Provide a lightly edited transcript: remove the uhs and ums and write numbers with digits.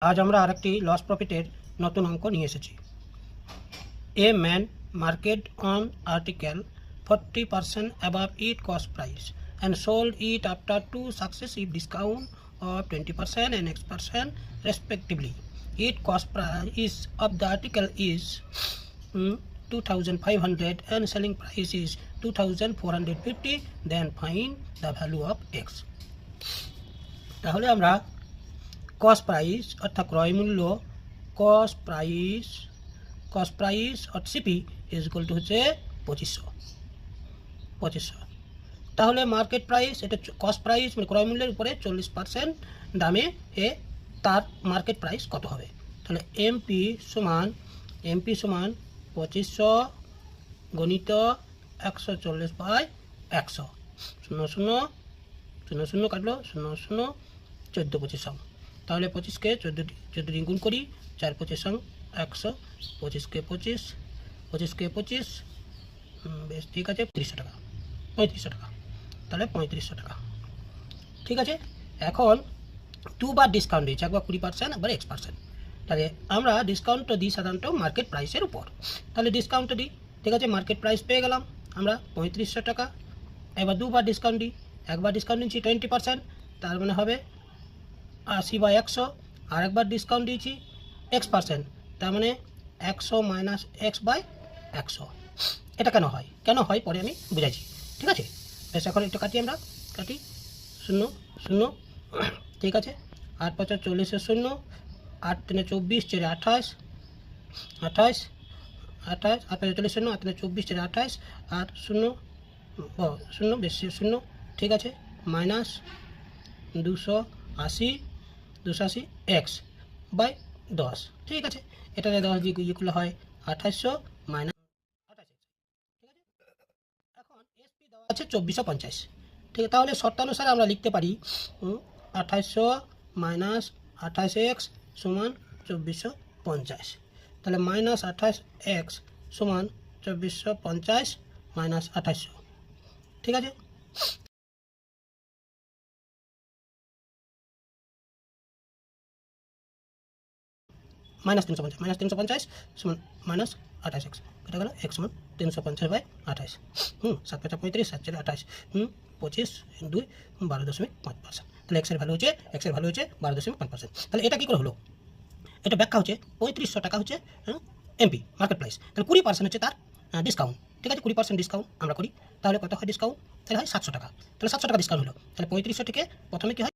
আজ আমরা আরেকটি লস প্রফিটের নতুন অঙ্ক নিয়ে এসেছি। A man market on article 40% above its cost price and sold it after two successive discounts of 20% and X% respectively. Its cost price of the article is 2500 and selling price is 2450. Then find the value of X. তাহলে আমরা cost price অর্থাৎ ক্রয় মূল্য cost price অর্থাৎ CP is equal to হচ্ছে 2500। তাহলে market price, এটা cost price মানে ক্রয় মূল্যের উপরে 40% দামে তার মার্কেট প্রাইস কত হবে। তাহলে এমপি সমান 2500 গণিত 140/100, 00 কাটলো 00 14 25। তাহলে 25কে 14 গুণ করি, 4 25 100, 25কে 25 বেশ ঠিক আছে 3500 টাকা, 3500 টাকা। তাহলে 3500 টাকা ঠিক আছে। এখন দুবার ডিসকাউন্ট দিয়েছে, একবার 20% একবার X%। তাহলে আমরা ডিসকাউন্টটা দিই সাধারণত মার্কেট প্রাইসের উপর। তাহলে ডিসকাউন্টটা দিই, ঠিক আছে। মার্কেট প্রাইস পেয়ে গেলাম আমরা 3500 টাকা। এবার দুবার ডিসকাউন্ট দিই, একবার ডিসকাউন্ট দিচ্ছি 20%, তার মানে হবে 80/100, আর একবার ডিসকাউন্ট দিয়েছি X%, তার মানে 100 মাইনাস X/100। এটা কেন হয় পরে আমি বুঝাইছি, ঠিক আছে। বেশ, এখন একটু আমরা কাটি 0 0, ঠিক আছে। 8 5 40 0, 8 3 24 4 28, 8 5 40 0, 8 3 24 4 28, আর 0 বেশি 0, ঠিক আছে। মাইনাস 280 X/10, ঠিক আছে। এটা 10 দিয়ে ইকুয়াল হয় 2800 মাইনাস 28, ঠিক আছে। এখন এসপি দেওয়া আছে 2450, ঠিক আছে। তাহলে শর্তানুসারে আমরা লিখতে পারি 2800 মাইনাস 28X সমান 2450। তাহলে মাইনাস 28X সমান 2450 মাইনাস 2800, ঠিক আছে। মাইনাস 350 সমান মাইনাস 28X, এটা গেল X সমান 350/28। 7 5 35, 7 4 28, 25 2 12.5%। তাহলে এক্সের ভ্যালু হচ্ছে 12.5%। তাহলে এটা কী করে হলো, এটা ব্যাখ্যা হচ্ছে 3500 টাকা হচ্ছে এমপি মার্কেট প্রাইস। তাহলে 20% হচ্ছে তার ডিসকাউন্ট, ঠিক আছে। 20% ডিসকাউন্ট আমরা করি, তাহলে কত হয় ডিসকাউন্ট, তাহলে হয় 700 টাকা। তাহলে 700 টাকা ডিসকাউন্ট হলো। তাহলে 3500 থেকে প্রথমে কী হয়